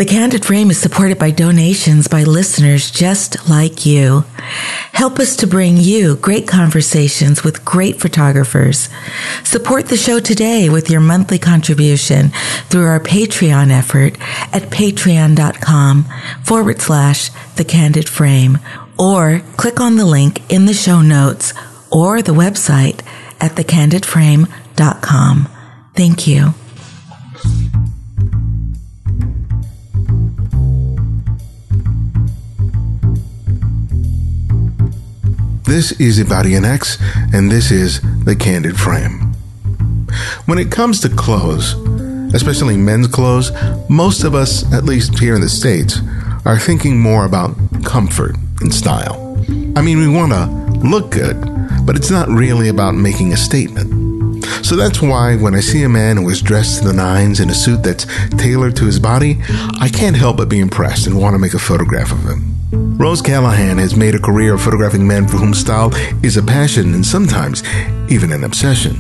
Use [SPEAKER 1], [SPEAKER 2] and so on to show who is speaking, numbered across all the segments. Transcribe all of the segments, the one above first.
[SPEAKER 1] The Candid Frame is supported by donations by listeners just like you. Help us to bring you great conversations with great photographers. Support the show today with your monthly contribution through our Patreon effort at patreon.com/The Candid Frame, or click on the link in the show notes or the website at thecandidframe.com. Thank you.
[SPEAKER 2] This is Ibadian X, and this is The Candid Frame. When it comes to clothes, especially men's clothes, most of us, at least here in the States, are thinking more about comfort and style. I mean, we want to look good, but it's not really about making a statement. So that's why when I see a man who is dressed to the nines in a suit that's tailored to his body, I can't help but be impressed and want to make a photograph of him. Rose Callahan has made a career of photographing men for whom style is a passion and sometimes even an obsession.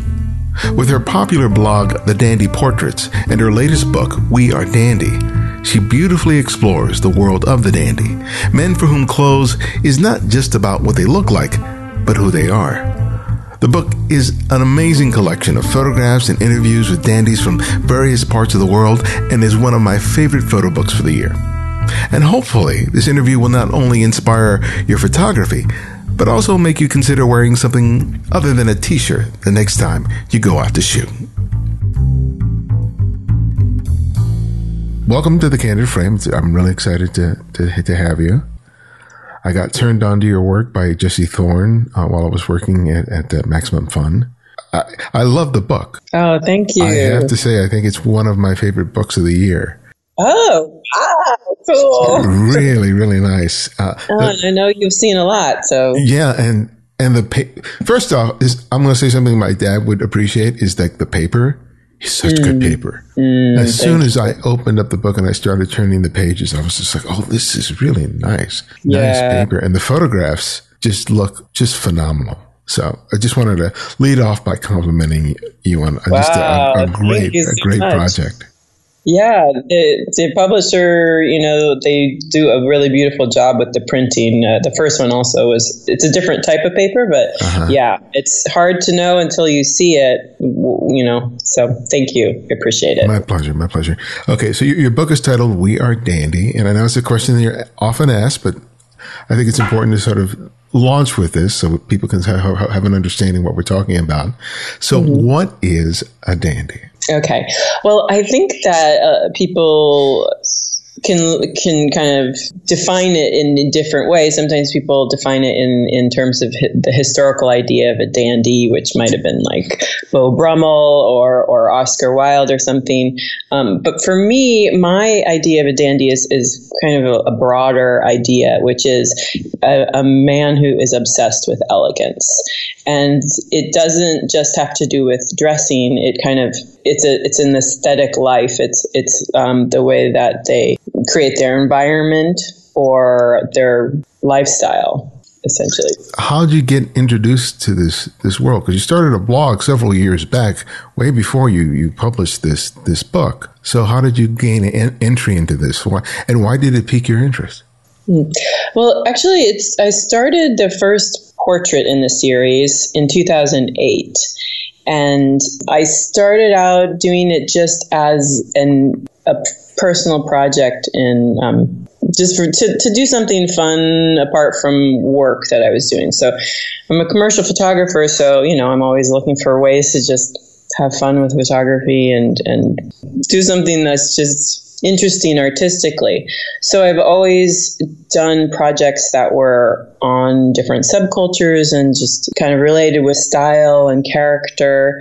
[SPEAKER 2] With her popular blog, The Dandy Portraits, and her latest book, We Are Dandy, she beautifully explores the world of the dandy, men for whom clothes is not just about what they look like, but who they are. The book is an amazing collection of photographs and interviews with dandies from various parts of the world and is one of my favorite photo books for the year. And hopefully, this interview will not only inspire your photography, but also make you consider wearing something other than a t-shirt the next time you go out to shoot. Welcome to The Candid Frame. I'm really excited to have you. I got turned on to your work by Jesse Thorne while I was working at Maximum Fun. I love the book.
[SPEAKER 3] Oh, thank you.
[SPEAKER 2] I have to say, I think it's one of my favorite books of the year.
[SPEAKER 3] Oh, wow, cool.
[SPEAKER 2] Really, really nice.
[SPEAKER 3] I know you've seen a lot, so.
[SPEAKER 2] Yeah, and first off, I'm going to say something my dad would appreciate is like the paper. It's such good paper. As soon as I opened up the book and I started turning the pages, I was just like, oh, this is really nice. Nice paper. And the photographs just look just phenomenal. So I just wanted to lead off by complimenting you on just a great project.
[SPEAKER 3] Yeah, the publisher, they do a really beautiful job with the printing. The first one also it's a different type of paper, but yeah, it's hard to know until you see it, so thank you. I appreciate it.
[SPEAKER 2] My pleasure. Okay, so your book is titled We Are Dandy, and I know it's a question that you're often asked, but I think it's important to sort of launch with this so people can have an understanding what we're talking about. So what is a dandy?
[SPEAKER 3] Okay. Well, I think that people can kind of define it in different ways. Sometimes people define it in terms of the historical idea of a dandy, which might have been like Beau Brummel or Oscar Wilde or something. But for me, my idea of a dandy is kind of a broader idea, which is a man who is obsessed with elegance. And it doesn't just have to do with dressing. It's an aesthetic life. It's the way that they create their environment or their lifestyle, essentially.
[SPEAKER 2] How did you get introduced to this world? Because you started a blog several years back, way before you published this book. So how did you gain an entry into this? Why did it pique your interest?
[SPEAKER 3] Well, actually, I started the first portrait in the series in 2008. And I started out doing it just as a personal project in to do something fun apart from work that I was doing. So I'm a commercial photographer, so I'm always looking for ways to just have fun with photography and do something that's just interesting artistically. So I've always done projects that were on different subcultures and just kind of related with style and character.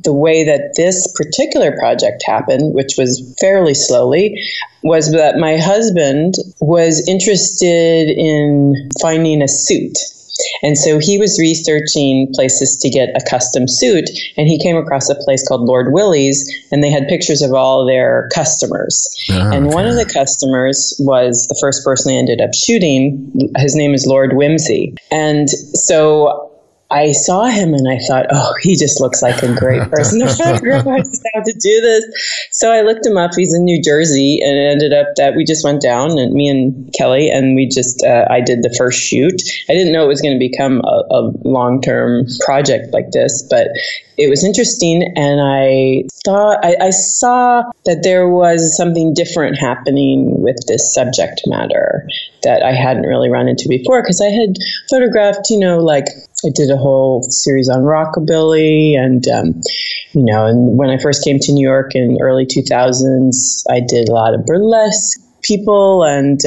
[SPEAKER 3] The way that this particular project happened, which was fairly slowly, was that my husband was interested in finding a suit. And so he was researching places to get a custom suit, and he came across a place called Lord Willie's, and they had pictures of all their customers. And one of the customers was the first person I ended up shooting. His name is Lord Whimsy. And so I saw him and I thought, oh, he just looks like a great person to photograph. I just have to do this. So I looked him up. He's in New Jersey, and it ended up that we just went down, and me and Kelly, and we just, I did the first shoot. I didn't know it was going to become a long-term project like this, but it was interesting, and I thought I saw that there was something different happening with this subject matter that I hadn't really run into before, because I had photographed, like I did a whole series on rockabilly, and and when I first came to New York in early 2000s, I did a lot of burlesque people, and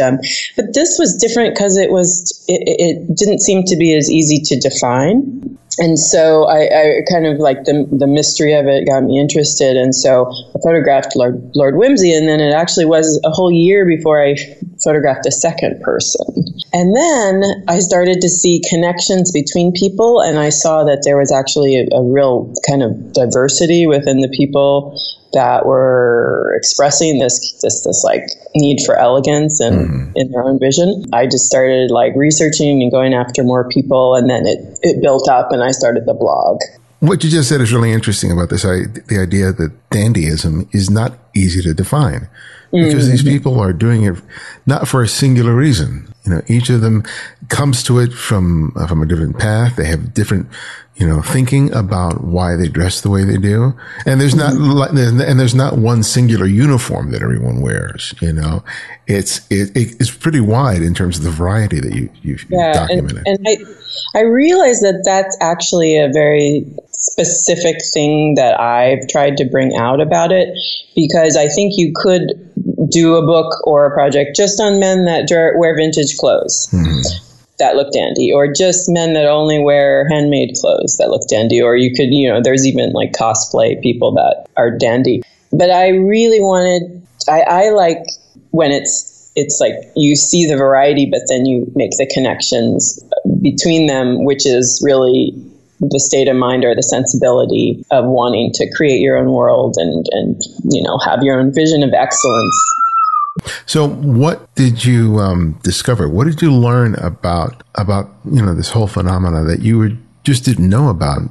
[SPEAKER 3] but this was different because it didn't seem to be as easy to define. And so I kind of like the mystery of it got me interested. And so I photographed Lord Whimsy, and then it actually was a whole year before I photographed a second person. And then I started to see connections between people, and I saw that there was actually a real kind of diversity within the people that were expressing this like need for elegance and in their own vision. I just started like researching and going after more people, and then it built up, and I started the blog.
[SPEAKER 2] What you just said is really interesting about this, the idea that dandyism is not easy to define, because these people are doing it not for a singular reason. Each of them comes to it from a different path. They have different, thinking about why they dress the way they do. And there's not one singular uniform that everyone wears. It's pretty wide in terms of the variety that you've documented.
[SPEAKER 3] And I realize that that's actually a very specific thing that I've tried to bring out about it, because I think you could do a book or a project just on men that wear vintage clothes that look dandy, or just men that only wear handmade clothes that look dandy, or you could, there's even like cosplay people that are dandy. But I really I like when it's like you see the variety, but then you make the connections between them, which is really the state of mind or the sensibility of wanting to create your own world and have your own vision of excellence.
[SPEAKER 2] So what did you discover? What did you learn about this whole phenomena that you just didn't know about,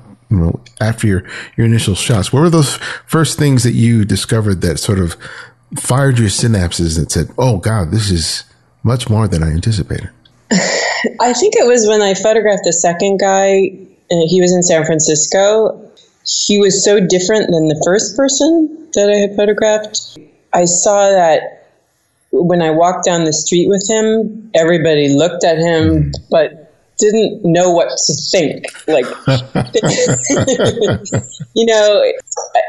[SPEAKER 2] after your initial shots? What were those first things that you discovered that sort of fired your synapses and said, oh God, this is much more than I anticipated?
[SPEAKER 3] I think it was when I photographed the second guy. He was in San Francisco. He was so different than the first person that I had photographed. I saw that when I walked down the street with him, everybody looked at him, but didn't know what to think. Like,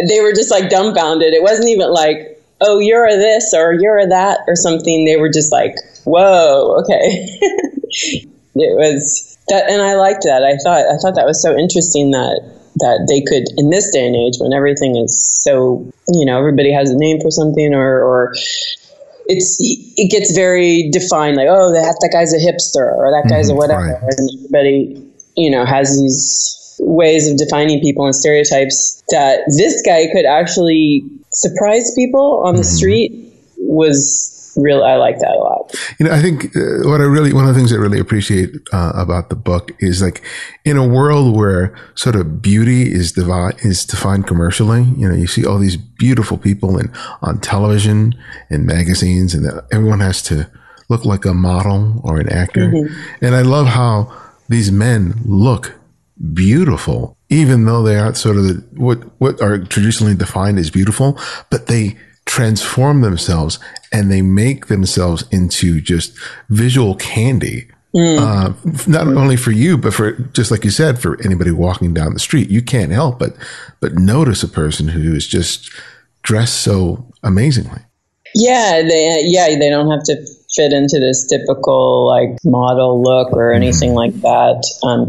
[SPEAKER 3] they were just like dumbfounded. It wasn't even like, oh, you're a this or you're a that or something. They were just like, whoa, okay. It was that, and I liked that. I thought that was so interesting that they could, in this day and age when everything is so, everybody has a name for something, or it gets very defined, like, oh, that guy's a hipster, or that guy's a whatever, right. And everybody, has these ways of defining people and stereotypes. That this guy could actually surprise people on the street was real. I like that a lot.
[SPEAKER 2] I think one of the things I really appreciate about the book is, like, in a world where sort of beauty is defined commercially. You see all these beautiful people on television and magazines, and everyone has to look like a model or an actor. And I love how these men look beautiful, even though they aren't sort of what are traditionally defined as beautiful, but they transform themselves and they make themselves into just visual candy. Not only for you, but for, just like you said, for anybody walking down the street. You can't help but notice a person who is just dressed so amazingly.
[SPEAKER 3] Yeah, they don't have to fit into this typical like model look or anything like that.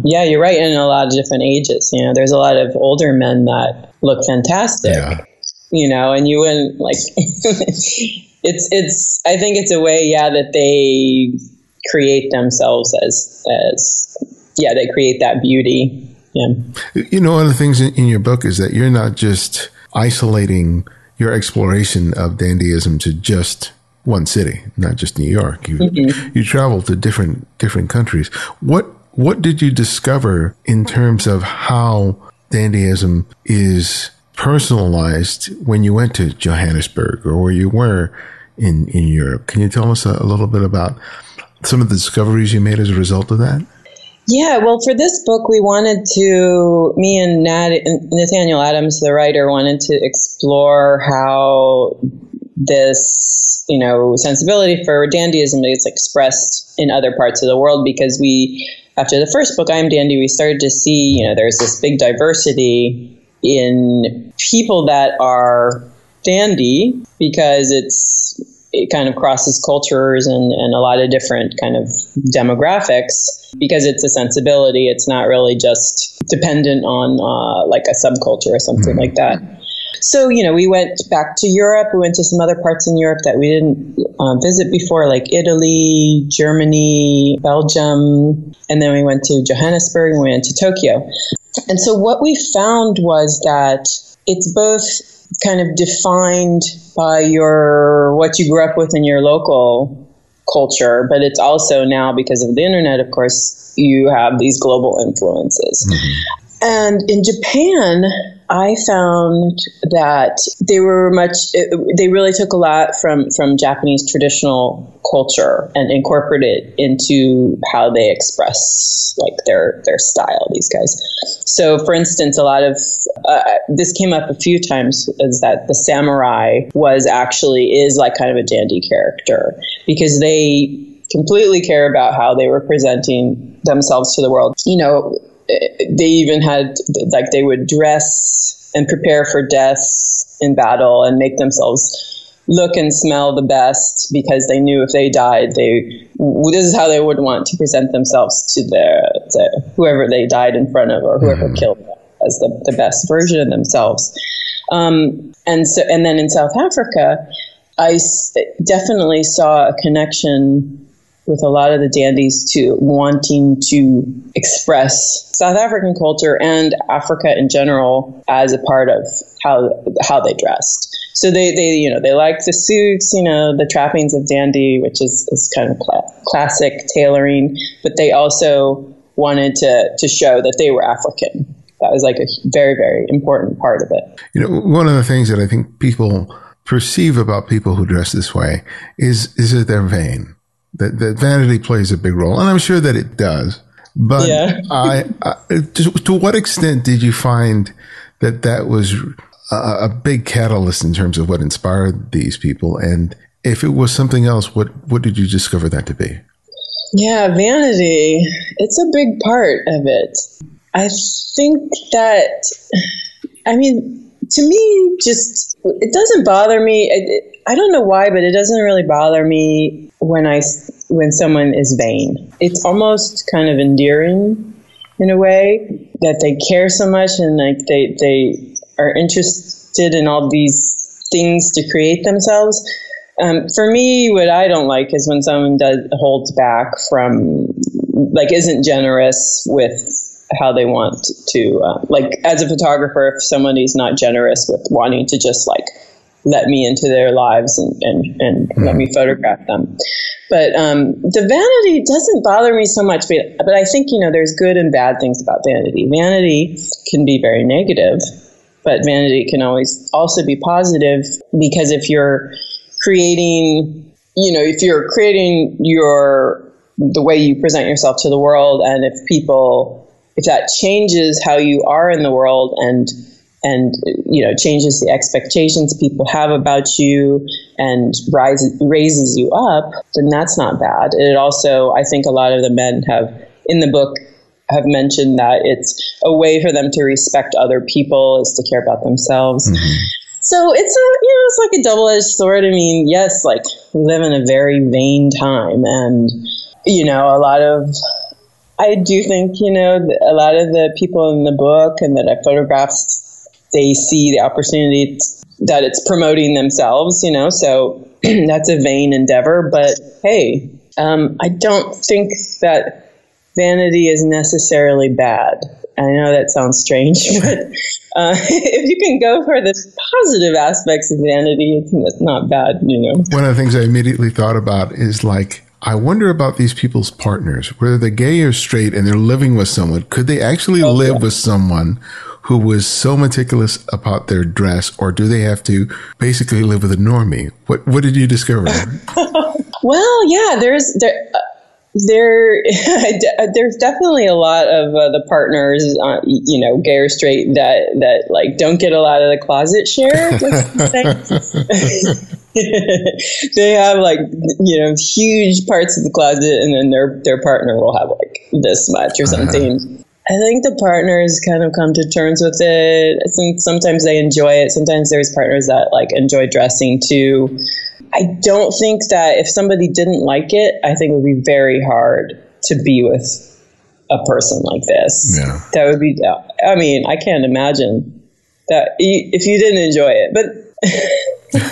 [SPEAKER 3] Yeah, you're right. In a lot of different ages, there's a lot of older men that look fantastic. Yeah. And you wouldn't like, it's, I think it's a way, that they create themselves as they create that beauty. Yeah.
[SPEAKER 2] One of the things in your book is that you're not just isolating your exploration of dandyism to just one city, not just New York. You travel to different countries. What What did you discover in terms of how dandyism is personalized when you went to Johannesburg or where you were in Europe? Can you tell us a little bit about some of the discoveries you made as a result of that?
[SPEAKER 3] Yeah, well, for this book, me and Nathaniel Adams, the writer, wanted to explore how this, sensibility for dandyism is expressed in other parts of the world, because after the first book, I Am Dandy, we started to see, there's this big diversity in people that are dandy, because it kind of crosses cultures and a lot of different kind of demographics, because it's a sensibility. It's not really just dependent on like a subculture or something like that. So, we went back to Europe. We went to some other parts in Europe that we didn't visit before, like Italy, Germany, Belgium. And then we went to Johannesburg and we went to Tokyo. And so what we found was that it's both kind of defined by what you grew up with in your local culture, but it's also now, because of the internet, of course, you have these global influences. Mm-hmm. And in Japan, I found that they really took a lot from Japanese traditional culture and incorporated it into how they express like their style, these guys. So for instance, a lot of, this came up a few times, is that the samurai is like kind of a dandy character, because they completely care about how they were presenting themselves to the world. They even had, like, they would dress and prepare for death in battle and make themselves look and smell the best, because they knew if they died, this is how they would want to present themselves to whoever they died in front of, or whoever killed them, as the best version of themselves. And then in South Africa, I definitely saw a connection with a lot of the dandies to wanting to express South African culture and Africa in general as a part of how they dressed. So they liked the suits, the trappings of dandy, which is kind of classic tailoring, but they also wanted to show that they were African. That was like a very, very important part of it.
[SPEAKER 2] One of the things that I think people perceive about people who dress this way is that they're vain. That vanity plays a big role, and I'm sure that it does. But yeah. To what extent did you find that was a big catalyst in terms of what inspired these people? And if it was something else, what did you discover that to be?
[SPEAKER 3] Yeah, vanity. It's a big part of it. I think that, to me, just, it doesn't bother me. I don't know why, but it doesn't really bother me when someone is vain. It's almost kind of endearing in a way, that they care so much, and like they are interested in all these things to create themselves. For me, what I don't like is when someone holds back from, like, isn't generous with how they want to, like, as a photographer, if somebody's not generous with wanting to just like let me into their lives and let me photograph them. But the vanity doesn't bother me so much, but I think, there's good and bad things about vanity. Vanity can be very negative, but vanity can always also be positive, because if you're creating, the way you present yourself to the world, and if that changes how you are in the world and changes the expectations people have about you and raises you up, then that's not bad. It also, I think a lot of the men in the book have mentioned that it's a way for them to respect other people, is to care about themselves. Mm-hmm. So it's like a double-edged sword. I mean, yes, like, we live in a very vain time, and I do think, a lot of the people in the book and that I photographed, they see the opportunity that it's promoting themselves, so that's a vain endeavor. But hey, I don't think that vanity is necessarily bad. I know that sounds strange, but if you can go for the positive aspects of vanity, it's not bad,
[SPEAKER 2] One of the things I immediately thought about is, like, I wonder about these people's partners, whether they're gay or straight and they're living with someone. Could they actually live with someone who was so meticulous about their dress, or do they have to basically live with a normie? What did you discover?
[SPEAKER 3] Well, yeah, there's definitely a lot of the partners, gay or straight, that like don't get a lot of the closet share. They have like, huge parts of the closet, and then their partner will have like this much or something. I think the partners kind of come to terms with it. I think sometimes they enjoy it. Sometimes there's partners that like enjoy dressing too. I don't think that if somebody didn't like it, I think it would be very hard to be with a person like this.
[SPEAKER 2] Yeah.
[SPEAKER 3] That would be, I mean, I can't imagine that if you didn't enjoy it, but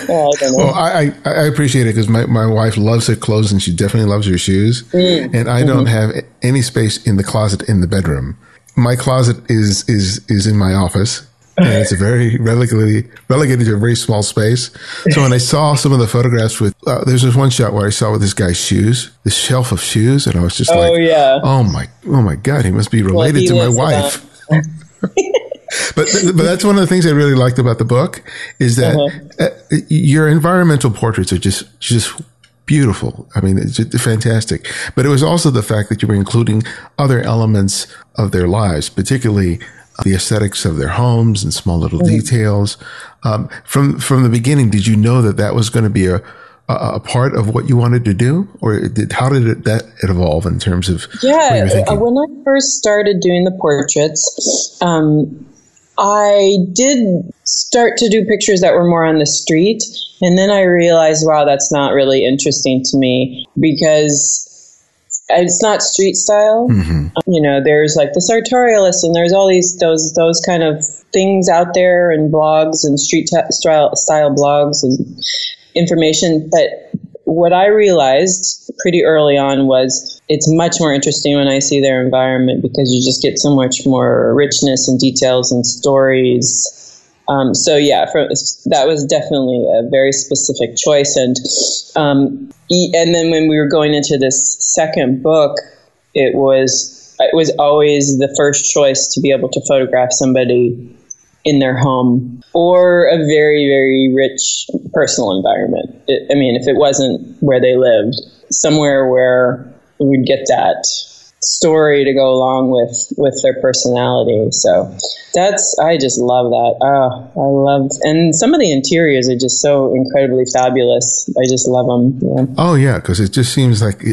[SPEAKER 3] well, I don't know.
[SPEAKER 2] Well, I appreciate it because my wife loves her clothes and she definitely loves her shoes. And I don't have any space in the closet in the bedroom. My closet is in my office. And it's a very relegated to a very small space. So when I saw some of the photographs with, there's this one shot where I saw with this guy's shoes, this shelf of shoes, and I was just oh my God, he must be related to my wife. But that's one of the things I really liked about the book is that your environmental portraits are just beautiful. I mean, it's just fantastic. But it was also the fact that you were including other elements of their lives, particularly the aesthetics of their homes and small little details. From the beginning, did you know that was going to be a part of what you wanted to do, or how did that evolve in terms of what you were thinking?
[SPEAKER 3] When I first started doing the portraits, I did start to do pictures that were more on the street, and then I realized, wow, that's not really interesting to me because it's not street style. There's like the sartorialist, and there's all those kind of things out there, and blogs and street style blogs and information. But what I realized pretty early on was it's much more interesting when I see their environment because you just get so much more richness and details and stories. That was definitely a very specific choice. And then when we were going into this second book, it was always the first choice to be able to photograph somebody in their home or a very, very rich personal environment. If it wasn't where they lived, somewhere where we'd get that story to go along with their personality. So I just love that. And some of the interiors are just so incredibly fabulous. I just love them. Yeah.
[SPEAKER 2] Oh yeah. Cause it just seems like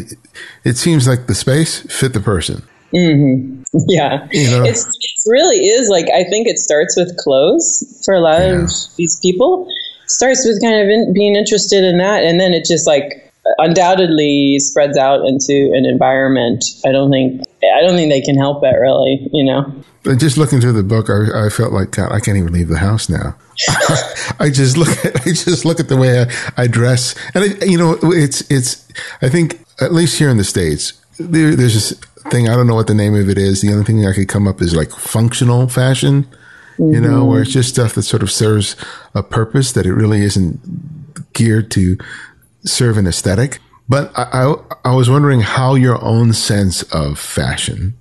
[SPEAKER 2] it seems like the space fit the person.
[SPEAKER 3] Yeah. It really is like, I think it starts with clothes for a lot of these people. It starts with kind of being interested in that. And then it just like, undoubtedly spreads out into an environment. I don't think they can help it really,
[SPEAKER 2] But just looking through the book, I felt like, God, I can't even leave the house now. I just look at the way I dress, and it's. I think at least here in the States, there's this thing. I don't know what the name of it is. The only thing I could come up is like functional fashion, where it's just stuff that sort of serves a purpose that it really isn't geared to serve an aesthetic. But I was wondering how your own sense of fashion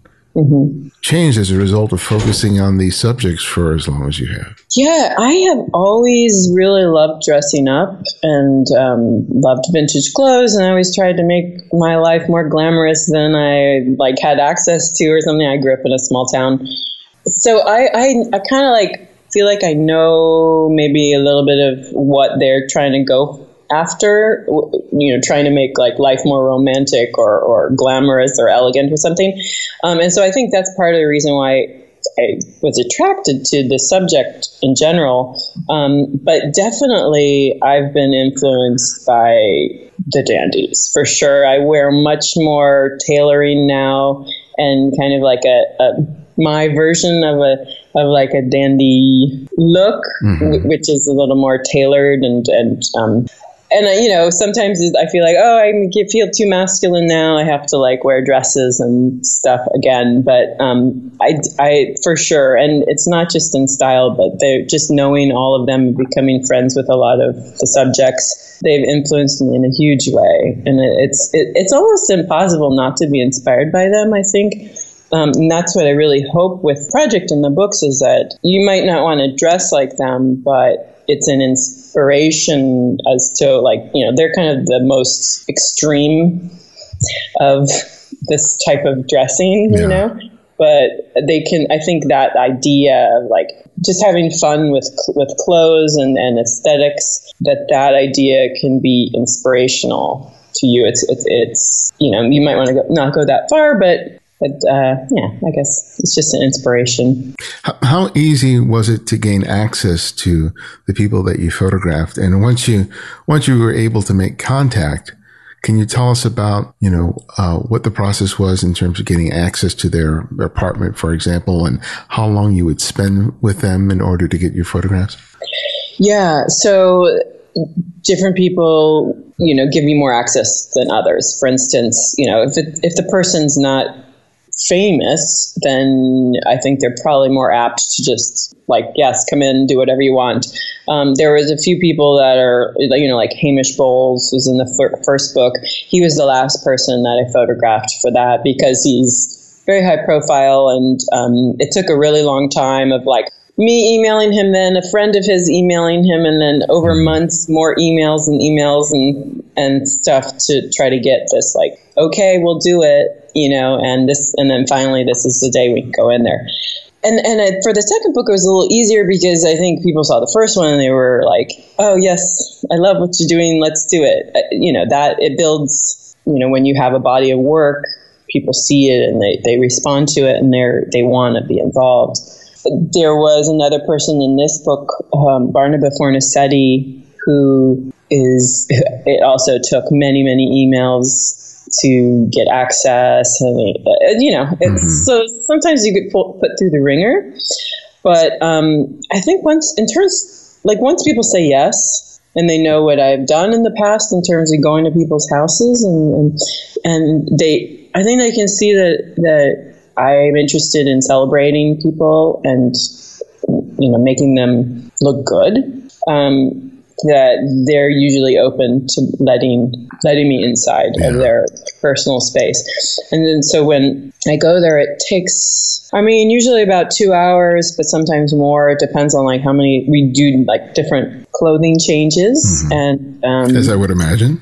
[SPEAKER 2] changed as a result of focusing on these subjects for as long as you have.
[SPEAKER 3] Yeah, I have always really loved dressing up and loved vintage clothes, and I always tried to make my life more glamorous than I had access to or something. I grew up in a small town. So I kind of feel like I know maybe a little bit of what they're trying to go after, trying to make life more romantic or glamorous or elegant or something. And so I think that's part of the reason why I was attracted to the subject in general. But definitely I've been influenced by the dandies for sure. I wear much more tailoring now and kind of like my version of a dandy look, which is a little more tailored sometimes I feel like, oh, I feel too masculine now. I have to like wear dresses and stuff again. But I for sure, and it's not just in style, but they're just knowing all of them, becoming friends with a lot of the subjects. They've influenced me in a huge way, and it's almost impossible not to be inspired by them, I think. And that's what I really hope with Project in the books, is that you might not want to dress like them, but it's an inspiration as to they're kind of the most extreme of this type of dressing, but they can, I think that idea of like just having fun with clothes and aesthetics, that idea can be inspirational to you. It's you might want to not go that far, but I guess it's just an inspiration.
[SPEAKER 2] How easy was it to gain access to the people that you photographed? And once you were able to make contact, can you tell us about, what the process was in terms of getting access to their apartment, for example, and how long you would spend with them in order to get your photographs? Yeah.
[SPEAKER 3] So different people, give you more access than others. For instance, if the person's not famous, then I think they're probably more apt to just yes, come in, do whatever you want. There was a few people that are, like Hamish Bowles was in the first book. He was the last person that I photographed for that because he's very high profile, and it took a really long time of me emailing him, then a friend of his emailing him, and then over months more emails and stuff to try to get this okay, we'll do it, and then finally this is the day we can go in there. And for the second book, it was a little easier because I think people saw the first one and they were like, oh yes, I love what you're doing, let's do it. That it builds, when you have a body of work, people see it and they respond to it and they want to be involved. There was another person in this book, Barnaba Fornasetti, who it also took many, many emails to get access. And, so sometimes you get put through the ringer. But I think once people say yes, and they know what I've done in the past in terms of going to people's houses, and I think they can see that I'm interested in celebrating people and, making them look good, that they're usually open to letting me inside of their personal space. And then so when I go there, it takes, usually about 2 hours, but sometimes more. It depends on how many we do, different clothing changes. And
[SPEAKER 2] as I would imagine.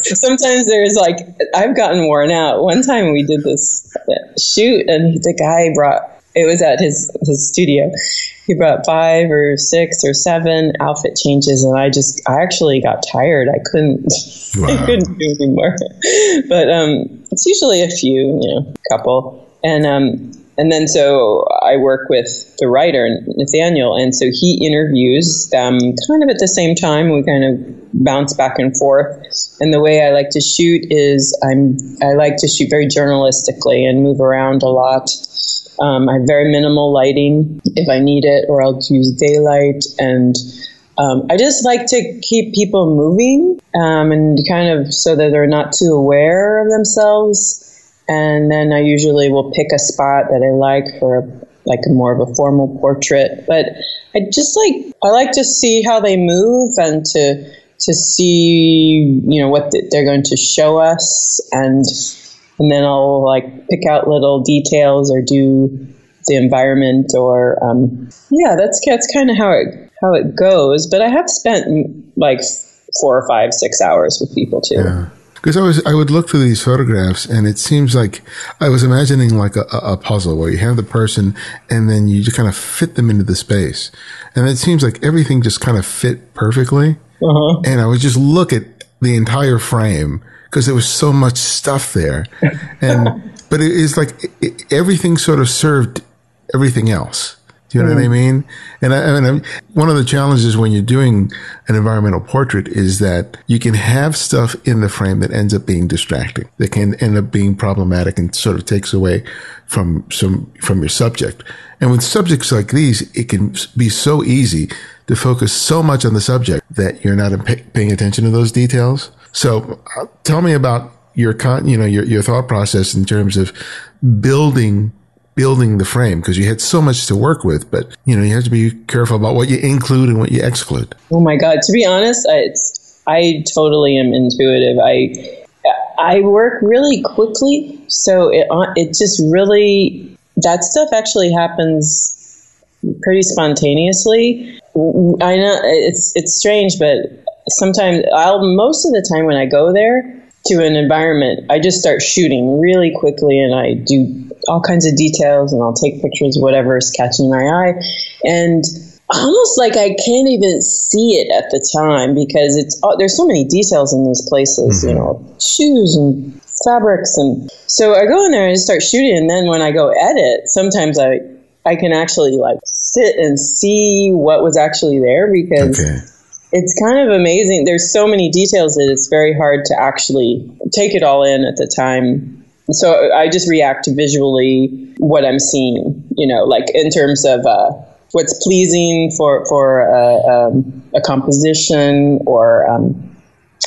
[SPEAKER 3] Sometimes there's I've gotten worn out. One time we did this shoot and the guy it was at his studio. He brought 5 or 6 or 7 outfit changes, and I actually got tired. I couldn't I couldn't do anymore. But it's usually a few, couple. And then so I work with the writer, Nathaniel, and so he interviews them kind of at the same time. We kind of bounce back and forth. And the way I like to shoot is I like to shoot very journalistically and move around a lot. I have very minimal lighting if I need it, or I'll use daylight. And I just like to keep people moving and kind of so that they're not too aware of themselves. And then I usually will pick a spot that I like for a more of a formal portrait. But I like to see how they move and to see, what they're going to show us. And then I'll pick out little details or do the environment or, that's kind of how it goes. But I have spent 4 or 5, 6 hours with people too.
[SPEAKER 2] Yeah. Because I would look through these photographs and it seems like I was imagining a puzzle where you have the person and then you just kind of fit them into the space. And it seems like everything just kind of fit perfectly. Uh-huh. And I would just look at the entire frame because there was so much stuff there. But it is everything sort of served everything else. Do you know what I mean? And I mean, one of the challenges when you're doing an environmental portrait is that you can have stuff in the frame that ends up being distracting, that can end up being problematic and sort of takes away from your subject. And with subjects like these, it can be so easy to focus so much on the subject that you're not paying attention to those details. So tell me about your thought process in terms of building the frame, because you had so much to work with, but you have to be careful about what you include and what you exclude.
[SPEAKER 3] Oh my God. To be honest, I totally am intuitive. I work really quickly. So it just really, that stuff actually happens pretty spontaneously. I know it's strange, but sometimes most of the time when I go there to an environment, I just start shooting really quickly and I do all kinds of details and I'll take pictures of whatever is catching my eye. And almost like I can't even see it at the time because there's so many details in these places, shoes and fabrics. And so I go in there and just start shooting. And then when I go edit, sometimes I can actually like sit and see what was actually there because it's kind of amazing. There's so many details that it's very hard to actually take it all in at the time. So I just react to visually what I'm seeing, like in terms of what's pleasing for a composition or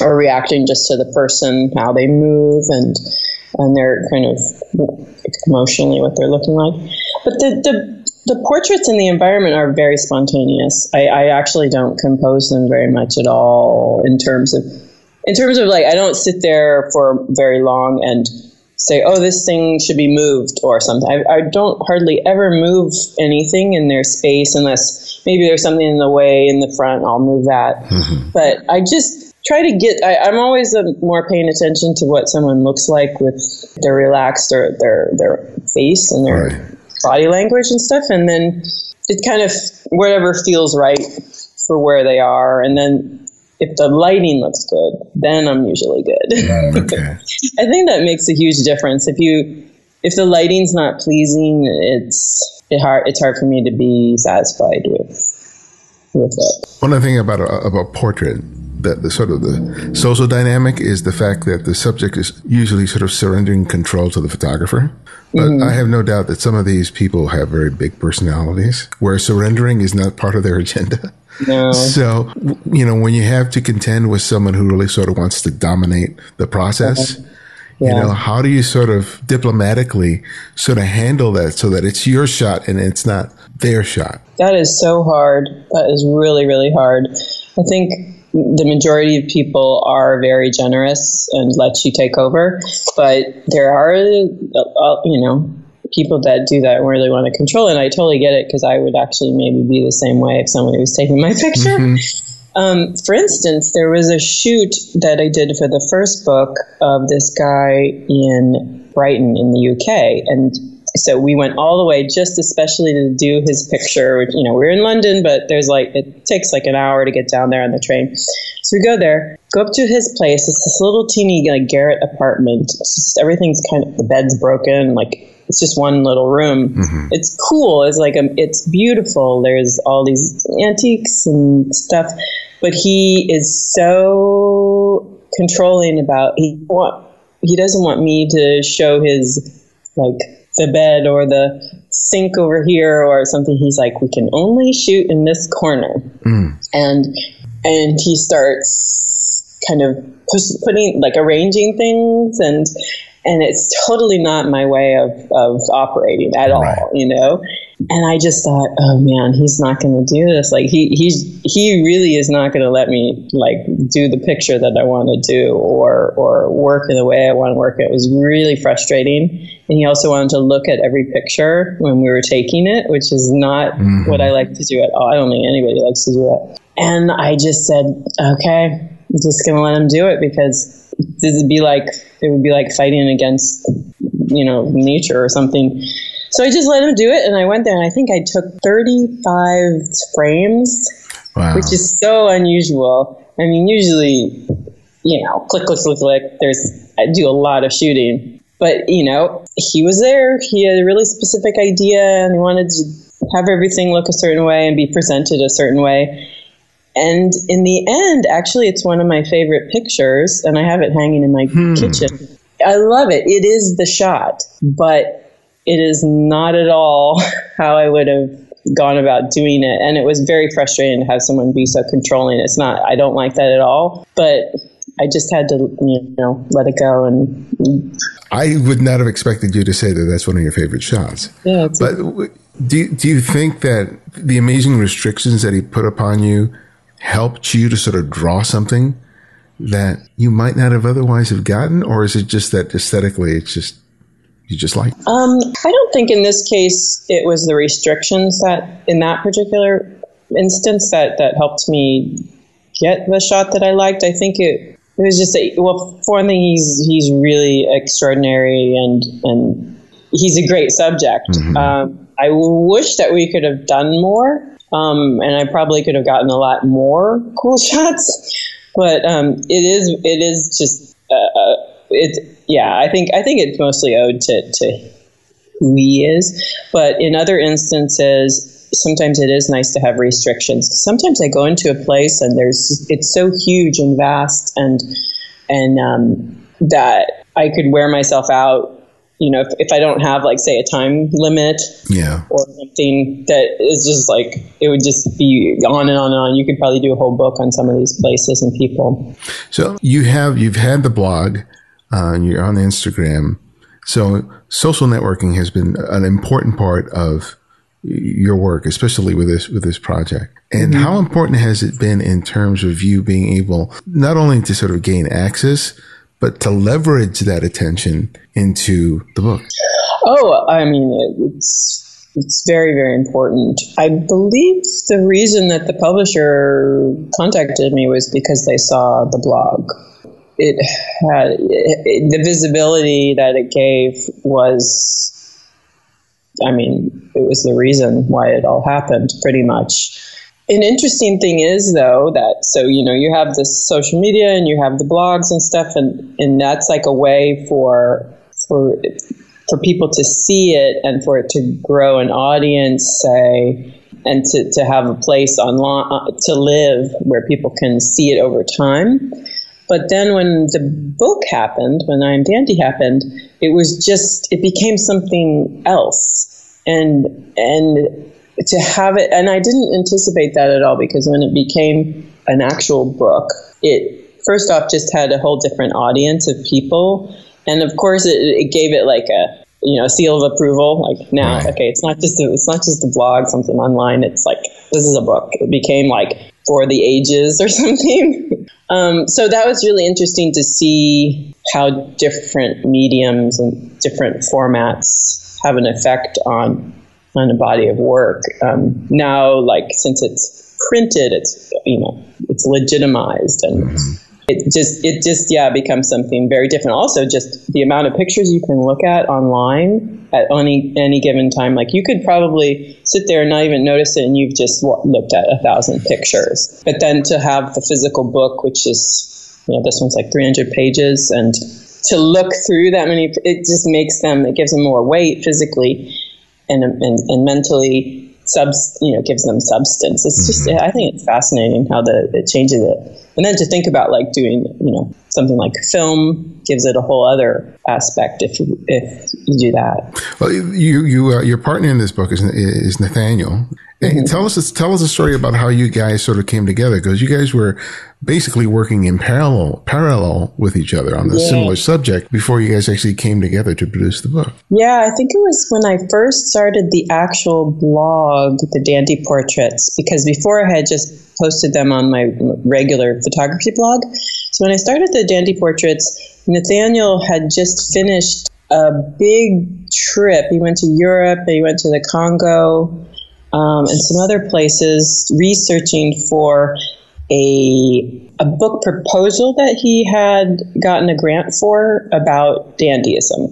[SPEAKER 3] reacting just to the person, how they move and their kind of emotionally what they're looking like. But the portraits in the environment are very spontaneous. I actually don't compose them very much at all in terms of like, I don't sit there for very long and say, oh, this thing should be moved or something. I don't hardly ever move anything in their space unless maybe there's something in the way in the front, I'll move that. Mm-hmm. But I just try to I'm always more paying attention to what someone looks like with their relaxed or their face and their body language and stuff. And then it kind of, whatever feels right for where they are. And then if the lighting looks good, then I'm usually good. Okay. I think that makes a huge difference. If the lighting's not pleasing, it's hard for me to be satisfied with it.
[SPEAKER 2] One other thing about portrait, that the sort of the social dynamic is the fact that the subject is usually sort of surrendering control to the photographer. But I have no doubt that some of these people have very big personalities where surrendering is not part of their agenda.
[SPEAKER 3] No.
[SPEAKER 2] So, when you have to contend with someone who really sort of wants to dominate the process, how do you sort of diplomatically sort of handle that so that it's your shot and it's not their shot?
[SPEAKER 3] That is so hard. That is really, really hard. I think the majority of people are very generous and let you take over, but there are, people that do that and really want to control it. And I totally get it because I would actually maybe be the same way if someone was taking my picture. Mm-hmm. For instance, there was a shoot that I did for the first book of this guy in Brighton in the UK. And so we went all the way just especially to do his picture. We're in London, but it takes like an hour to get down there on the train. So we go there, go up to his place. It's this little teeny garret apartment. It's just, everything's kind of, the bed's broken, it's just one little room. Mm-hmm. It's cool. It's it's beautiful. There's all these antiques and stuff, but he is so controlling about, he doesn't want me to show his, the bed or the sink over here or something. He's like, we can only shoot in this corner. Mm. And he starts kind of putting, arranging things and it's totally not my way of operating at all, And I just thought, oh man, he's not going to do this. He really is not going to let me do the picture that I want to do or work in the way I want to work. It was really frustrating. And he also wanted to look at every picture when we were taking it, which is not what I like to do at all. I don't think anybody likes to do that. And I just said, okay, I'm just going to let him do it because it would be like fighting against, nature or something. So I just let him do it. And I went there and I think I took 35 frames, wow, which is so unusual. I mean, usually, click, click, click, click. I do a lot of shooting, but he was there. He had a really specific idea and he wanted to have everything look a certain way and be presented a certain way. And in the end, actually, it's one of my favorite pictures, and I have it hanging in my kitchen. I love it. It is the shot, but it is not at all how I would have gone about doing it. And it was very frustrating to have someone be so controlling. It's not, I don't like that at all, but I just had to, let it go. And
[SPEAKER 2] I would not have expected you to say that that's one of your favorite shots.
[SPEAKER 3] Yeah.
[SPEAKER 2] But do you think that the amazing restrictions that he put upon you helped you to sort of draw something that you might not have otherwise have gotten? Or is it just that aesthetically, you just like it?
[SPEAKER 3] I don't think in this case it was the restrictions that in that particular instance that helped me get the shot that I liked. I think it was just for one thing, he's really extraordinary and he's a great subject. Mm-hmm. I wish that we could have done more, and I probably could have gotten a lot more cool shots. But it is just I think it's mostly owed to who he is. But in other instances, sometimes it is nice to have restrictions. Sometimes I go into a place and it's so huge and vast and that I could wear myself out. If I don't have, like, say, a time limit or something that is just like, it would just be on and on and on. You could probably do a whole book on some of these places and people.
[SPEAKER 2] So you've had the blog, you're on Instagram. So social networking has been an important part of your work, especially with this project. And mm-hmm. how important has it been in terms of you being able not only to sort of gain access, but to leverage that attention into the book?
[SPEAKER 3] Oh, I mean, it's very, very important. I believe the reason that the publisher contacted me was because they saw the blog. It had the visibility that it gave was, I mean, it was the reason why it all happened, pretty much. An interesting thing is, though, you have this social media and you have the blogs and stuff, and that's like a way for people to see it and for it to grow an audience, say, and to have a place online to live where people can see it over time. But then when the book happened, when I Am Dandy happened, it became something else. And to have it, and I didn't anticipate that at all, because when it became an actual book, it first off just had a whole different audience of people. And of course it gave it like a seal of approval. Like, now, right. Okay, it's not just a blog, something online. It's like, this is a book. It became like for the ages or something. So that was really interesting to see how different mediums and different formats have an effect on a body of work. Now, like, since it's printed, it's legitimized, and mm-hmm. it just becomes something very different. Also, just the amount of pictures you can look at online at any given time. Like, you could probably sit there and not even notice it, and you've just looked at 1,000 pictures. But then to have the physical book, which is, this one's like 300 pages, and to look through that many, it just it gives them more weight physically. And mentally, gives them substance. It's just, I think it's fascinating how it changes it. And then to think about, like, doing, something like film gives it a whole other aspect if you do that.
[SPEAKER 2] Well, your partner in this book is Nathaniel. Mm-hmm. And tell us a story about how you guys sort of came together, because you guys were basically working in parallel with each other on a similar subject before you guys actually came together to produce the book.
[SPEAKER 3] Yeah, I think it was when I first started the actual blog, the Dandy Portraits, because before I had just posted them on my regular photography blog. So when I started the Dandy Portraits, Nathaniel had just finished a big trip. He went to Europe, he went to the Congo, and some other places, researching for a book proposal that he had gotten a grant for about dandyism.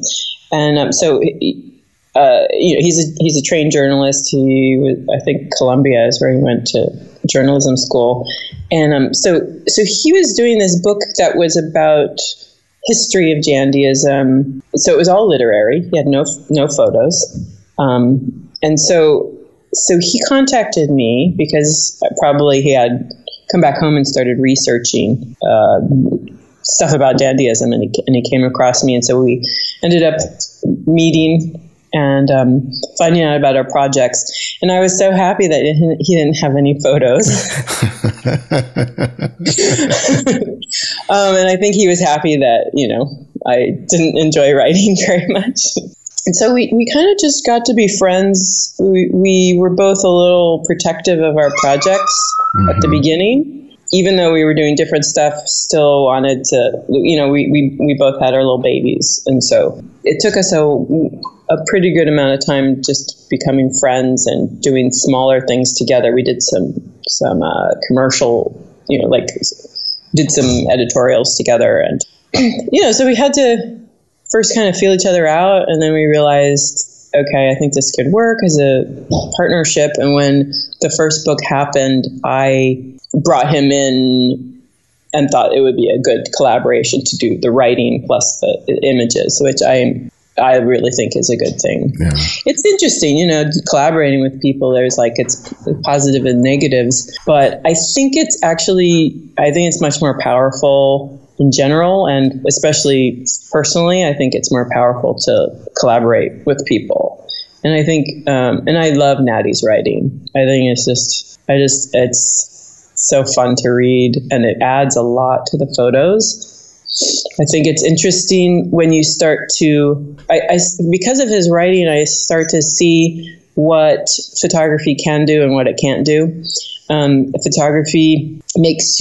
[SPEAKER 3] And so he's a trained journalist. I think Columbia is where he went to journalism school. And so he was doing this book that was about history of dandyism. So it was all literary. He had no photos. And so so he contacted me because probably he had come back home and started researching stuff about dandyism, and he came across me, and so we ended up meeting and finding out about our projects. And I was so happy that he didn't have any photos. And I think he was happy that, I didn't enjoy writing very much. And so we kind of just got to be friends. We were both a little protective of our projects at the beginning. Even though we were doing different stuff, still wanted to, we both had our little babies. And so it took us a pretty good amount of time just becoming friends and doing smaller things together. We did some commercial, did some editorials together. And, so we had to first kind of feel each other out. And then we realized, okay, I think this could work as a partnership. And when the first book happened, I brought him in and thought it would be a good collaboration to do the writing plus the images, which I really think is a good thing. Yeah. It's interesting, collaborating with people. There's it's positive and negatives, but I think it's much more powerful in general, and especially personally, I think it's more powerful to collaborate with people. And I think, and I love Natty's writing. I think it's so fun to read, and it adds a lot to the photos. I think it's interesting when you start to, because of his writing, I start to see what photography can do and what it can't do. Photography makes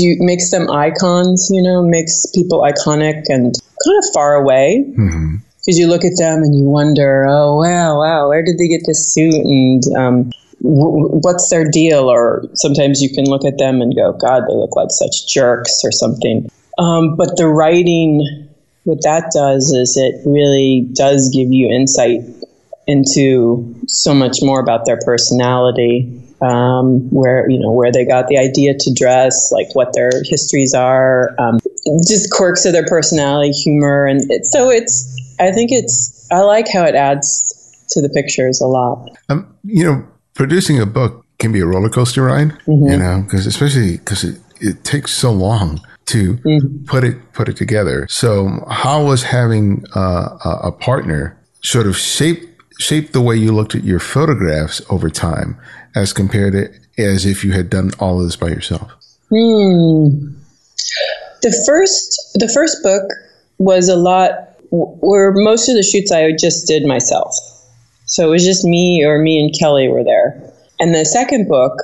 [SPEAKER 3] them icons, makes people iconic and kind of far away. Mm-hmm. Because you look at them and you wonder, oh, wow, where did they get this suit? And what's their deal? Or sometimes you can look at them and go, God, they look like such jerks or something. But the writing, what that does is it really does give you insight into so much more about their personality, where they got the idea to dress, what their histories are, just quirks of their personality, humor. And I like how it adds to the pictures a lot.
[SPEAKER 2] Producing a book can be a roller coaster ride, because it takes so long to put it together. So how was having a partner sort of shape the way you looked at your photographs over time as compared to as if you had done all of this by yourself?
[SPEAKER 3] The first book was a lot where most of the shoots I just did myself. So it was just me and Kelly were there. And the second book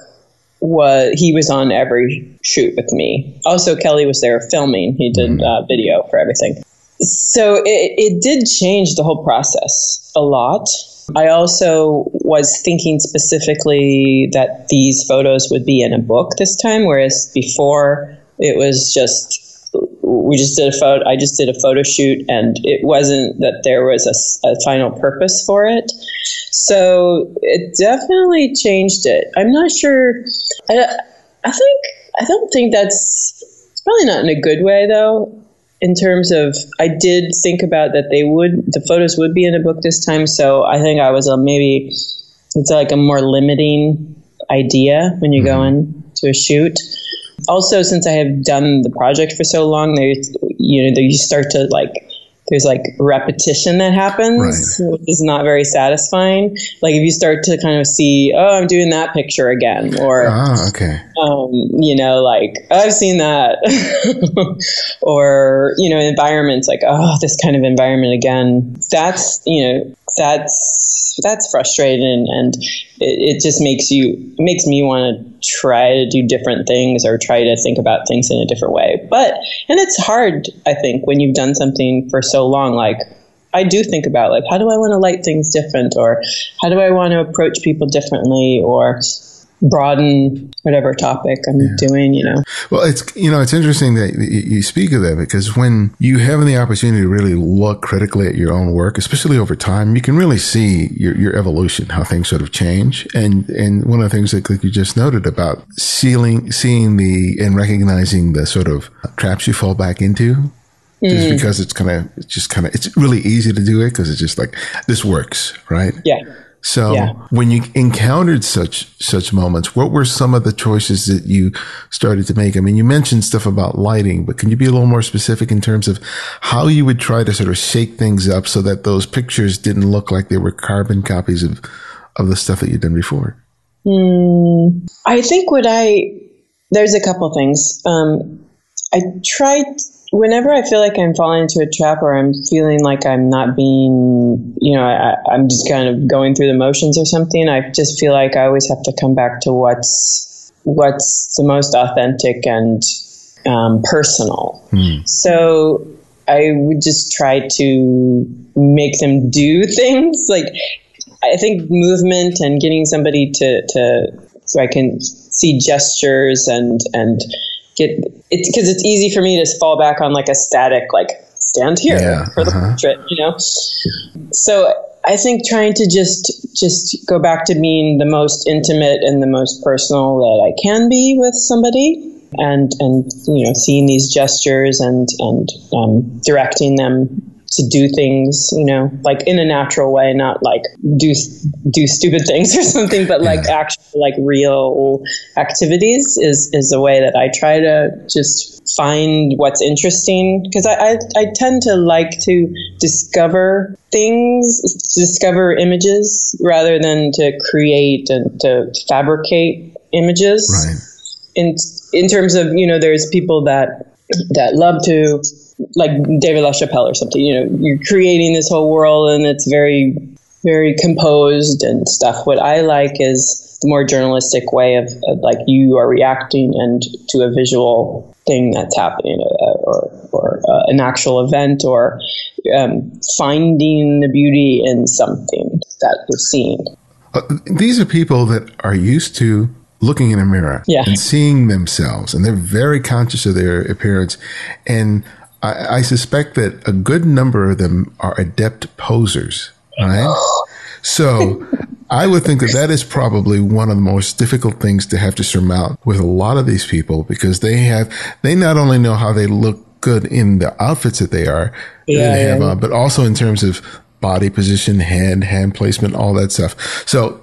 [SPEAKER 3] he was on every shoot with me. Also, Kelly was there filming. He did video for everything. So it did change the whole process a lot. I also was thinking specifically that these photos would be in a book this time, whereas before it was I just did a photo shoot, and it wasn't that there was a final purpose for it. So it definitely changed it. I'm not sure. I don't think it's probably not in a good way though. In terms of, I did think about that the photos would be in a book this time. So I think I was it's like a more limiting idea when you go into a shoot. Also, since I have done the project for so long, you start to there's repetition that happens, which is not very satisfying. If you start to kind of see, oh, I'm doing that picture again, or, I've seen that, or, environments oh, this kind of environment again. That's frustrating, and it just makes me want to try to do different things or try to think about things in a different way. And it's hard, I think, when you've done something for so long. I do think about how do I want to light things different, or how do I want to approach people differently, or broaden whatever topic I'm doing,
[SPEAKER 2] Well, it's interesting that you speak of that, because when you have the opportunity to really look critically at your own work, especially over time, you can really see your evolution, how things sort of change. And one of the things that you just noted about seeing and recognizing the sort of traps you fall back into, just because it's really easy to do it because it's just this works, right?
[SPEAKER 3] Yeah.
[SPEAKER 2] So when you encountered such moments, what were some of the choices that you started to make? I mean, you mentioned stuff about lighting, but can you be a little more specific in terms of how you would try to sort of shake things up so that those pictures didn't look like they were carbon copies of the stuff that you'd done before?
[SPEAKER 3] I think there's a couple things. I tried, whenever I feel like I'm falling into a trap or I'm feeling like I'm not being, I'm just kind of going through the motions or something, I just feel like I always have to come back to what's the most authentic and personal. So I would just try to make them do things. Like, I think movement and getting somebody so I can see gestures and get it, because it's easy for me to fall back on like a static, like stand here for the portrait, So I think trying to just go back to being the most intimate and the most personal that I can be with somebody, and seeing these gestures and directing them to do things, like in a natural way, not like do stupid things or something, but like actual, like real activities is a way that I try to just find what's interesting. Because I tend to like to discover things, discover images rather than to create and to fabricate images. Right. In terms of, there's people that love to, like David LaChapelle or something, you're creating this whole world and it's very, very composed and stuff. What I like is the more journalistic way of like you are reacting and to a visual thing that's happening or an actual event or finding the beauty in something that you're seeing.
[SPEAKER 2] These are people that are used to looking in a mirror and seeing themselves, and they're very conscious of their appearance. And I suspect that a good number of them are adept posers, right? So I would think that is probably one of the most difficult things to have to surmount with a lot of these people, because they not only know how they look good in the outfits that they have on, but also in terms of body position, hand placement, all that stuff. So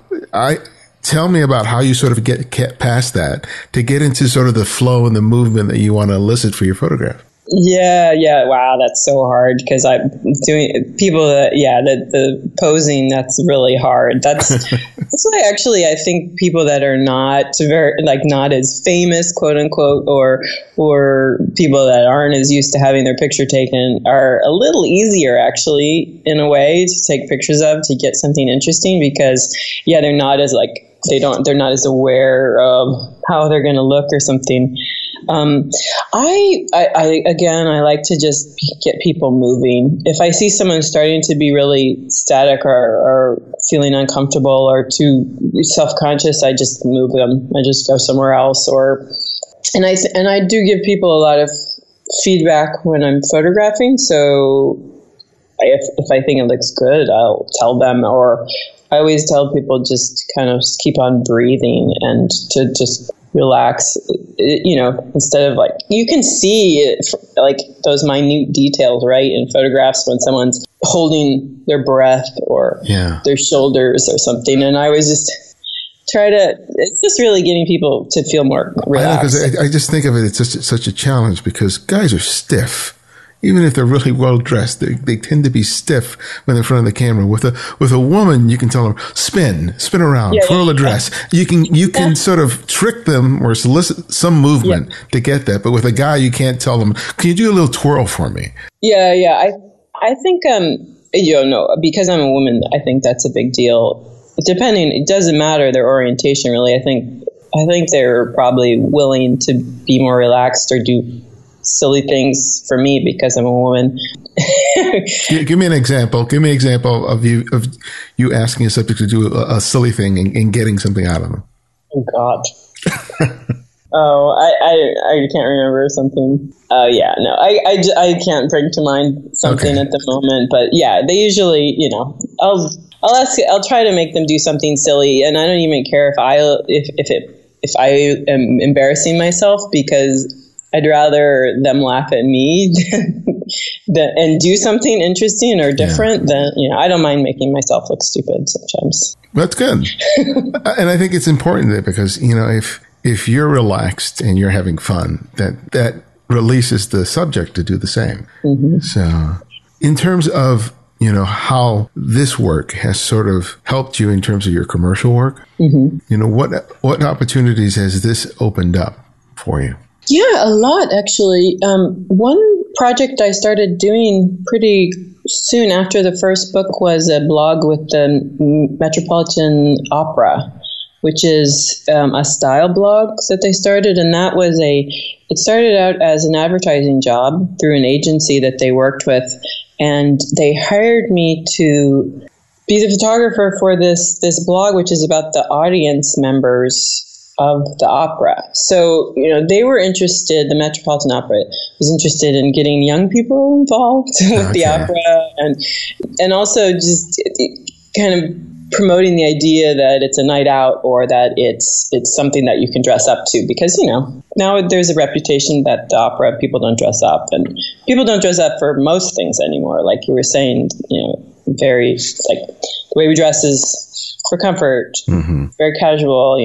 [SPEAKER 2] tell me about how you sort of get past that to get into sort of the flow and the movement that you want to elicit for your photograph.
[SPEAKER 3] Yeah. Wow, that's so hard, because I'm doing people that, the posing, that's really hard. That's why actually I think people that are not not as famous, quote unquote, or people that aren't as used to having their picture taken are a little easier actually in a way to take pictures of, to get something interesting, because they're not as they're not as aware of how they're going to look or something. I like to just get people moving. If I see someone starting to be really static or feeling uncomfortable or too self-conscious, I just move them. I just go somewhere else. And I do give people a lot of feedback when I'm photographing. So if I think it looks good, I'll tell them, or I always tell people just kind of keep on breathing and to just relax, instead of you can see those minute details, right, in photographs when someone's holding their breath or their shoulders or something. And I always just try to, it's just really getting people to feel more relaxed.
[SPEAKER 2] Because I just think of it, it's just such a challenge, because guys are stiff. Even if they're really well dressed, they tend to be stiff when they're in front of the camera. With a woman, you can tell them spin around, twirl a dress. You can sort of trick them or solicit some movement to get that. But with a guy, you can't tell them, can you do a little twirl for me? I think because I'm a woman, I think that's a big deal. It doesn't matter their orientation really. I think they're probably willing to be more relaxed or do silly things for me because I'm a woman. Give me an example. Give me an example of you asking a subject to do a silly thing and getting something out of them.
[SPEAKER 3] Oh God. I can't remember something. I can't bring to mind something at the moment. But they usually, I'll try to make them do something silly, and I don't even care if I am embarrassing myself, because I'd rather them laugh at me and do something interesting or different than, I don't mind making myself look stupid sometimes.
[SPEAKER 2] That's good. And I think it's important that because, if you're relaxed and you're having fun, that releases the subject to do the same. Mm-hmm. So in terms of, how this work has sort of helped you in terms of your commercial work, what opportunities has this opened up for you?
[SPEAKER 3] Yeah, a lot, actually. One project I started doing pretty soon after the first book was a blog with the Metropolitan Opera, which is a style blog that they started. And that was it started out as an advertising job through an agency that they worked with. And they hired me to be the photographer for this blog, which is about the audience members of the opera. So, they were interested, the Metropolitan Opera was interested in getting young people involved with the opera and also just kind of promoting the idea that it's a night out or that it's something that you can dress up to because, now there's a reputation that the opera people don't dress up and people don't dress up for most things anymore. Like you were saying, very like the way we dress is for comfort, very casual,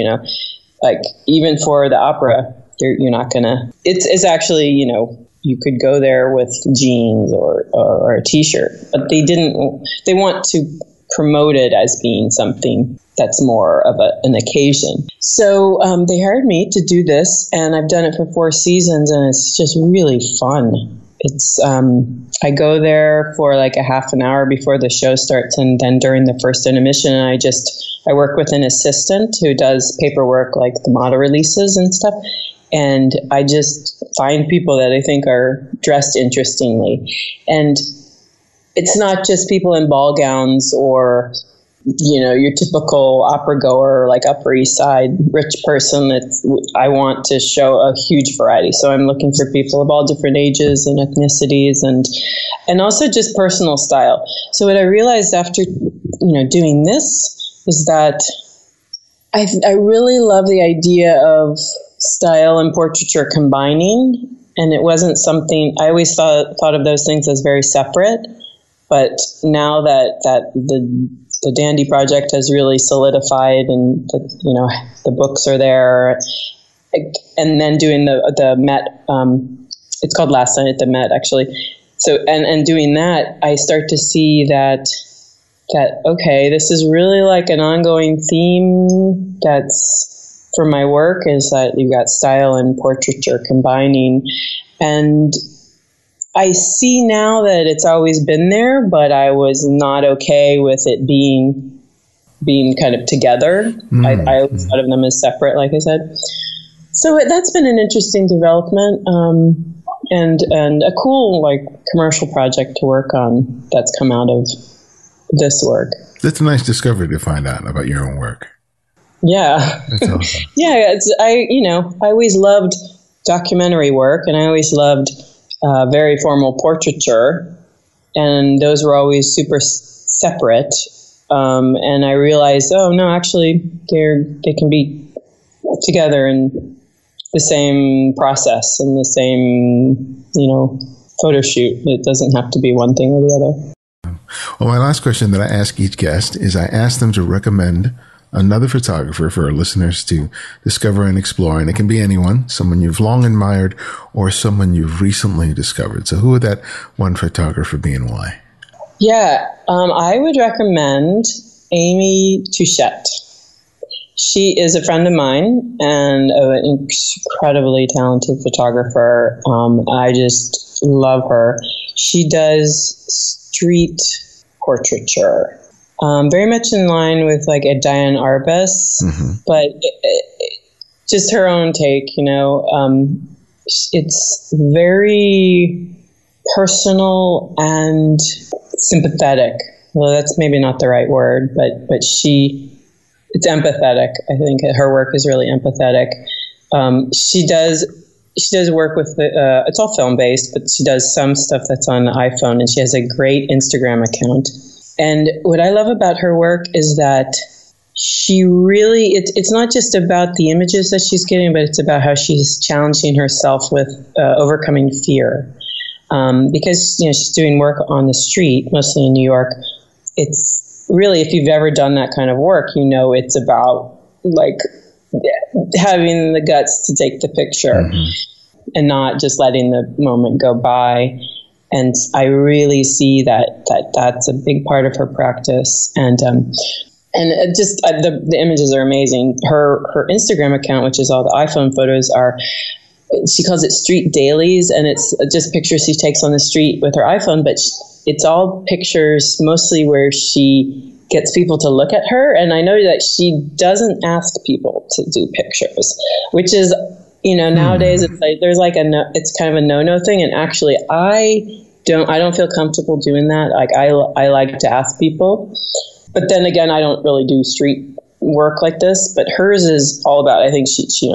[SPEAKER 3] like even for the opera, you're not gonna. It's actually you could go there with jeans or a t-shirt, but they didn't. They want to promote it as being something that's more of an occasion. So they hired me to do this, and I've done it for 4 seasons, and it's just really fun. It's I go there for like a half an hour before the show starts, and then during the first intermission, I work with an assistant who does paperwork like the model releases and stuff. And I just find people that I think are dressed interestingly. And it's not just people in ball gowns or, your typical opera goer, like Upper East Side rich person. I want to show a huge variety. So I'm looking for people of all different ages and ethnicities and also just personal style. So what I realized after, doing this is that I really love the idea of style and portraiture combining. And it wasn't something, I always thought of those things as very separate. But now that the Dandy project has really solidified and the books are there, and then doing the Met, it's called Last Night at the Met actually. So and doing that, I start to see that okay, this is really like an ongoing theme that's for my work is that you've got style and portraiture combining. And I see now that it's always been there, but I was not okay with it being kind of together. I always thought of them as separate, like I said. So that's been an interesting development and a cool like commercial project to work on that's come out of this work.
[SPEAKER 2] That's a nice discovery to find out about your own work.
[SPEAKER 3] Yeah.
[SPEAKER 2] That's awesome.
[SPEAKER 3] Yeah. I always loved documentary work and I always loved very formal portraiture, and those were always super separate. And I realized, actually, they can be together in the same process and the same, photo shoot. It doesn't have to be one thing or the other.
[SPEAKER 2] Well, my last question that I ask each guest is I ask them to recommend another photographer for our listeners to discover and explore. And it can be anyone, someone you've long admired or someone you've recently discovered. So who would that one photographer be and why?
[SPEAKER 3] Yeah, I would recommend Amy Touchette. She is a friend of mine and an incredibly talented photographer. I just love her. She does street portraiture. Very much in line with like a Diane Arbus, but just her own take, it's very personal and sympathetic. Well, that's maybe not the right word, but it's empathetic. I think her work is really empathetic. She does work with it's all film based, but she does some stuff that's on the iPhone, and she has a great Instagram account. And what I love about her work is that she really, it's not just about the images that she's getting, but it's about how she's challenging herself with overcoming fear. Because, she's doing work on the street, mostly in New York. It's really, if you've ever done that kind of work, it's about like having the guts to take the picture and not just letting the moment go by. And I really see that's a big part of her practice. And the images are amazing. Her Instagram account, which is all the iPhone photos, she calls it street dailies, and it's just pictures she takes on the street with her iPhone, but it's all pictures mostly where she gets people to look at her. And I know that she doesn't ask people to do pictures, which is, nowadays it's like, there's like it's kind of a no-no thing. And actually I don't feel comfortable doing that. Like I like to ask people, but then again, I don't really do street work like this, but hers is all about, I think she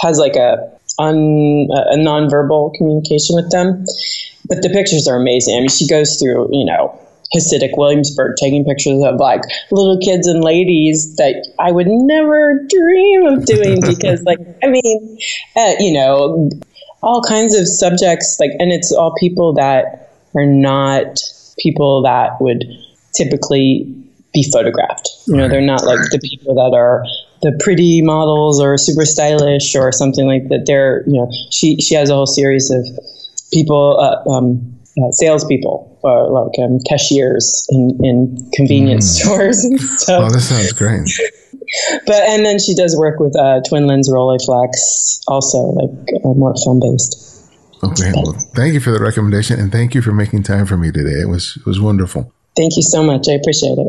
[SPEAKER 3] has like a nonverbal communication with them, but the pictures are amazing. I mean, she goes through, Hasidic Williamsburg, taking pictures of like little kids and ladies that I would never dream of doing because all kinds of subjects, and it's all people that are not people that would typically be photographed. They're not like the people that are the pretty models or super stylish or something like that. They're, she has a whole series of people, salespeople, or cashiers in convenience stores and stuff.
[SPEAKER 2] Oh, that sounds great.
[SPEAKER 3] And then she does work with twin lens Rolleiflex, also more film based.
[SPEAKER 2] Okay, well, thank you for the recommendation, and thank you for making time for me today. It was wonderful.
[SPEAKER 3] Thank you so much. I appreciate it.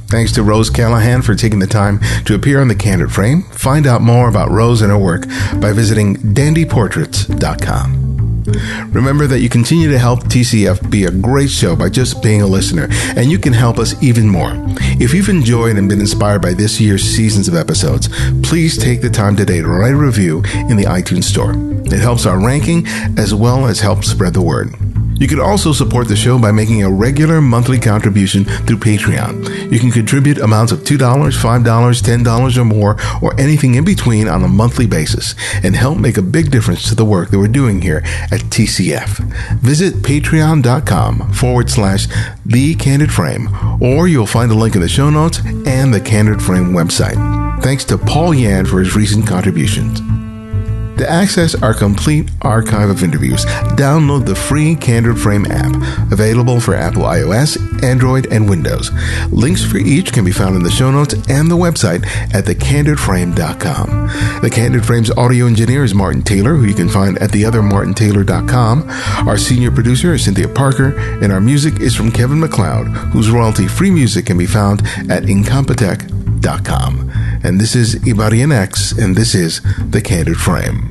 [SPEAKER 2] Thanks to Rose Callahan for taking the time to appear on The Candid Frame. Find out more about Rose and her work by visiting dandyportraits.com. Remember that you continue to help TCF be a great show by just being a listener, and you can help us even more. If you've enjoyed and been inspired by this year's seasons of episodes, please take the time today to write a review in the iTunes store. It helps our ranking as well as helps spread the word. You can also support the show by making a regular monthly contribution through Patreon. You can contribute amounts of $2, $5, $10 or more, or anything in between on a monthly basis, and help make a big difference to the work that we're doing here at TCF. Visit patreon.com/The Candid Frame, or you'll find a link in the show notes and the Candid Frame website. Thanks to Paul Yan for his recent contributions. To access our complete archive of interviews, download the free Candid Frame app, available for Apple iOS, Android, and Windows. Links for each can be found in the show notes and the website at thecandidframe.com. The Candid Frame's audio engineer is Martin Taylor, who you can find at theothermartintaylor.com. Our senior producer is Cynthia Parker, and our music is from Kevin MacLeod, whose royalty-free music can be found at incompetech.com. And this is Ibarian X, and this is The Candid Frame.